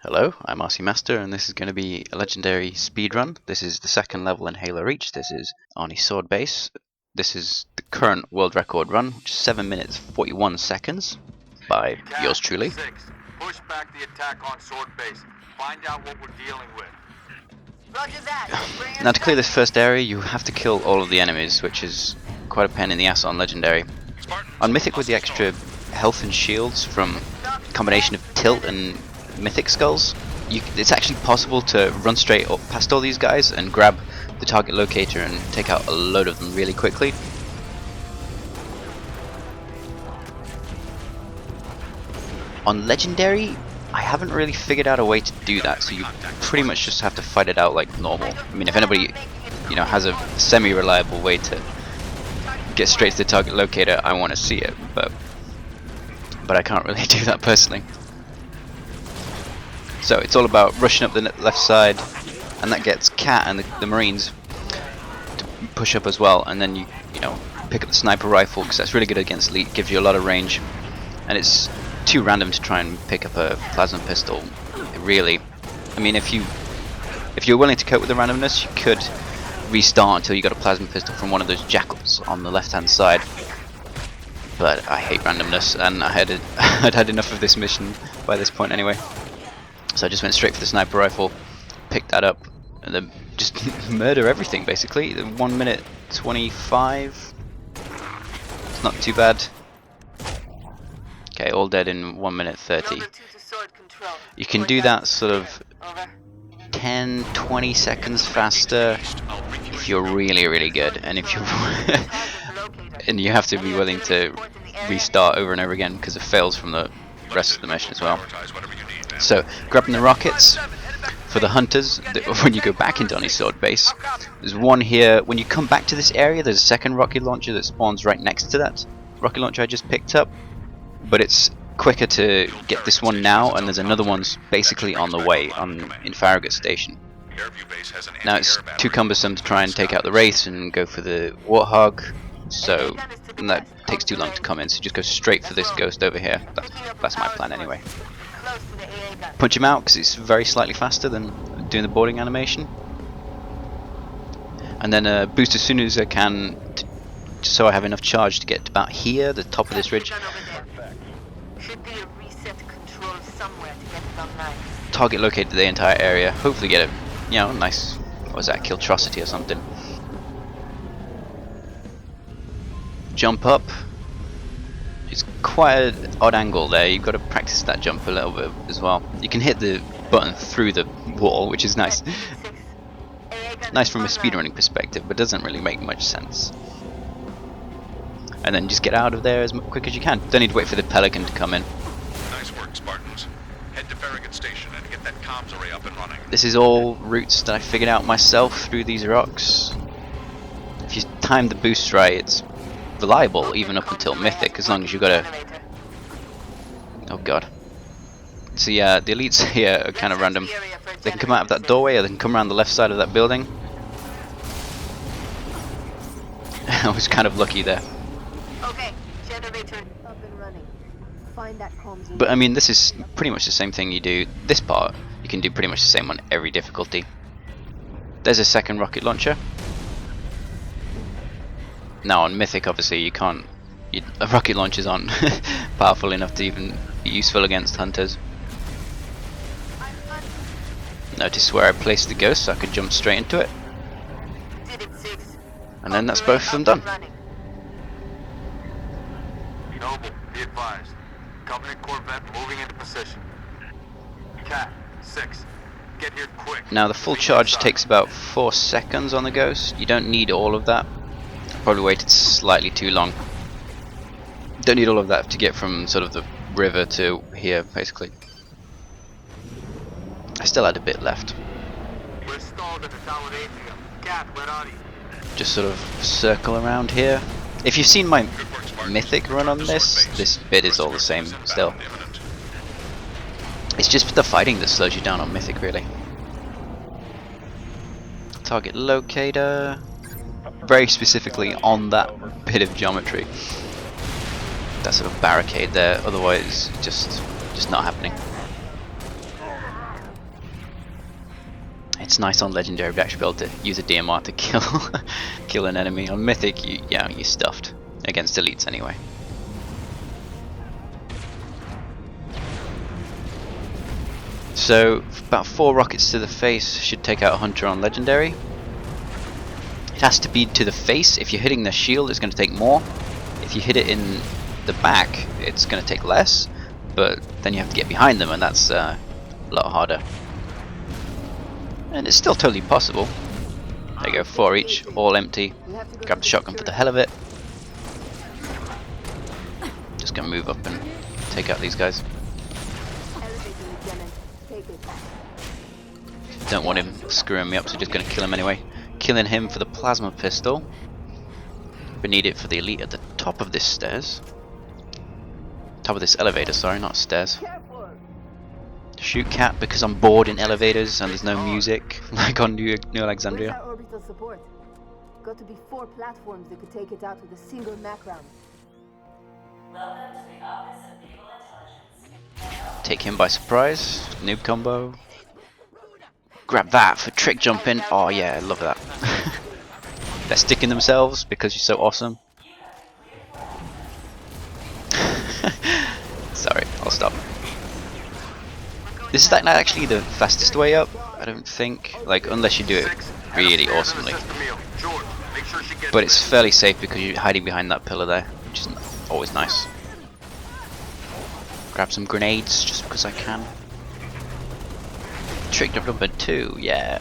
Hello, I'm RC Master, and this is going to be a legendary speedrun. This is the second level in Halo Reach. This is ONI Sword Base. This is the current world record run, which is 7 minutes 41 seconds by yours truly. 6. Push back the attack on Sword Base. Find out what we're dealing with. Roger that. Now to clear this first area, you have to kill all of the enemies, which is quite a pain in the ass on legendary. On Mythic, with the extra health and shields from a combination of tilt and Mythic skulls, it's actually possible to run straight up past all these guys and grab the target locator and take out a load of them really quickly. On legendary, I haven't really figured out a way to do that, so you pretty much just have to fight it out like normal. I mean, if anybody, has a semi-reliable way to get straight to the target locator, I want to see it, but I can't really do that personally. So it's all about rushing up the left side, and that gets Cat and the Marines to push up as well, and then you pick up the sniper rifle, because that's really good against elite, gives you a lot of range, and it's too random to try and pick up a plasma pistol. Really, I mean, if you're willing to cope with the randomness, you could restart until you got a plasma pistol from one of those jackals on the left hand side. But I hate randomness, and I'd had enough of this mission by this point anyway. So I just went straight for the sniper rifle, picked that up, and then just murder everything basically. 1 minute 25. It's not too bad. Okay, all dead in 1 minute 30. You can do that sort of 10-20 seconds faster if you're really good, and if you're and you have to be willing to restart over and over again because it fails from the rest of the mission as well. So grabbing the rockets for the hunters, when you go back into ONI Sword Base, there's one here. When you come back to this area, there's a second rocket launcher that spawns right next to that rocket launcher I just picked up, but it's quicker to get this one now, and there's another one's basically on the way in Farragut Station. Now it's too cumbersome to try and take out the Wraiths and go for the Warthog, so that takes too long to come in, so just go straight for this ghost over here. That's my plan anyway. Punch him out because it's very slightly faster than doing the boarding animation, and then boost as soon as I can, just so I have enough charge to get to about here, the top of this ridge. Should be a reset control somewhere to get it online. Target locate the entire area. Hopefully get a nice, what was that, Killtrocity or something. Jump up. It's quite an odd angle there. You've got to practice that jump a little bit as well. You can hit the button through the wall, which is nice. Nice from a speedrunning perspective, but doesn't really make much sense. And then just get out of there as quick as you can. Don't need to wait for the Pelican to come in. Nice work, Spartans. Head to Farragut Station and get that comms array up and running. This is all routes that I figured out myself through these rocks. If you time the boost right, it's reliable even up until Mythic, as long as you've got a... Oh god. So yeah, the elites here are kind of random. They can come out of that doorway, or they can come around the left side of that building. I was kind of lucky there. Okay, generator up and running. Find that comms. But I mean, this is pretty much the same thing you do. This part, you can do pretty much the same on every difficulty. There's a second rocket launcher. Now on Mythic, obviously, you can't. Rocket launchers aren't powerful enough to even be useful against hunters. Notice where I placed the ghost, so I could jump straight into it. And then that's both of them done. Noble, be advised. Covenant Corvette moving into position. Cat, 6. Get here quick. Now the full charge takes about 4 seconds on the ghost. You don't need all of that. Probably waited slightly too long. Don't need all of that to get from sort of the river to here, basically. I still had a bit left. We're stalled at the tower Atrium. Cat, where are you? Just sort of circle around here. If you've seen my Mythic run on this bit is all the same still. It's just the fighting that slows you down on Mythic, really. Target Locator. Very specifically on that bit of geometry. That sort of barricade there, otherwise just not happening. It's nice on legendary to actually be able to use a DMR to kill kill an enemy. On mythic, you're stuffed against elites anyway. So about 4 rockets to the face should take out a hunter on legendary. It has to be to the face. If you're hitting the shield, it's going to take more. If you hit it in the back, it's going to take less. But then you have to get behind them, and that's a lot harder. And it's still totally possible. There you go, 4 each, all empty. Grab the shotgun for the hell of it. Just gonna move up and take out these guys. Don't want him screwing me up, so just gonna kill him anyway. Killing him for the plasma pistol. We need it for the elite at the top of this stairs. Top of this elevator, sorry, not stairs. Shoot Cat because I'm bored in elevators and there's no music like on New Alexandria. Where's our orbital support? Got to be 4 platforms that could take it out with a single Mac round. Welcome to the Office of Naval Intelligence. Take him by surprise. Noob combo. Grab that for trick jumping. Oh yeah, I love that. They're sticking themselves because you're so awesome. Sorry, I'll stop. This is not actually the fastest way up, I don't think, like unless you do it really awesomely. But it's fairly safe because you're hiding behind that pillar there, which is always nice. Grab some grenades just because I can. Trick jump number 2, yeah.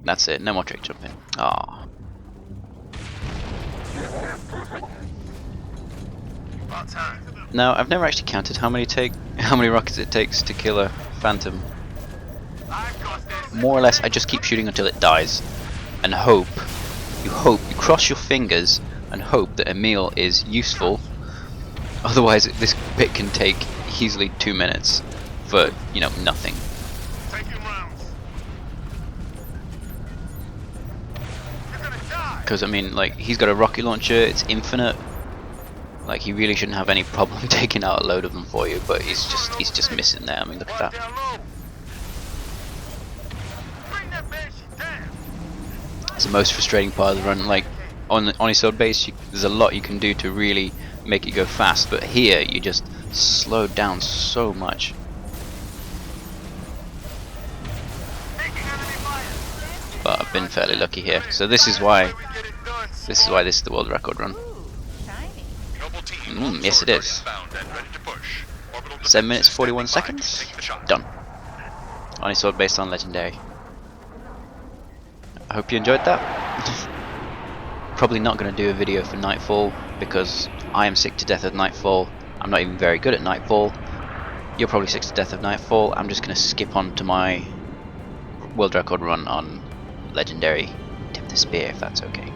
That's it, no more trick jumping. Ah. Now I've never actually counted how many rockets it takes to kill a phantom. More or less, I just keep shooting until it dies, and hope. You cross your fingers and hope that a meal is useful. Otherwise, this bit can take easily 2 minutes for nothing. Because I mean, like he's got a rocket launcher, it's infinite. Like he really shouldn't have any problem taking out a load of them for you, but he's just missing there. I mean, look at that. It's the most frustrating part of the run. Like on the ONI sword base, there's a lot you can do to really make it go fast, but here you just slow down so much. But I've been fairly lucky here, so this is why this is the world record run. Yes it is. 7 minutes 41 seconds. Done. ONI sword based on legendary. I hope you enjoyed that. Probably not going to do a video for Nightfall because I am sick to death of Nightfall. I'm not even very good at Nightfall. You're probably sick to death of Nightfall. I'm just going to skip on to my world record run on legendary Tip the Spear, if that's okay.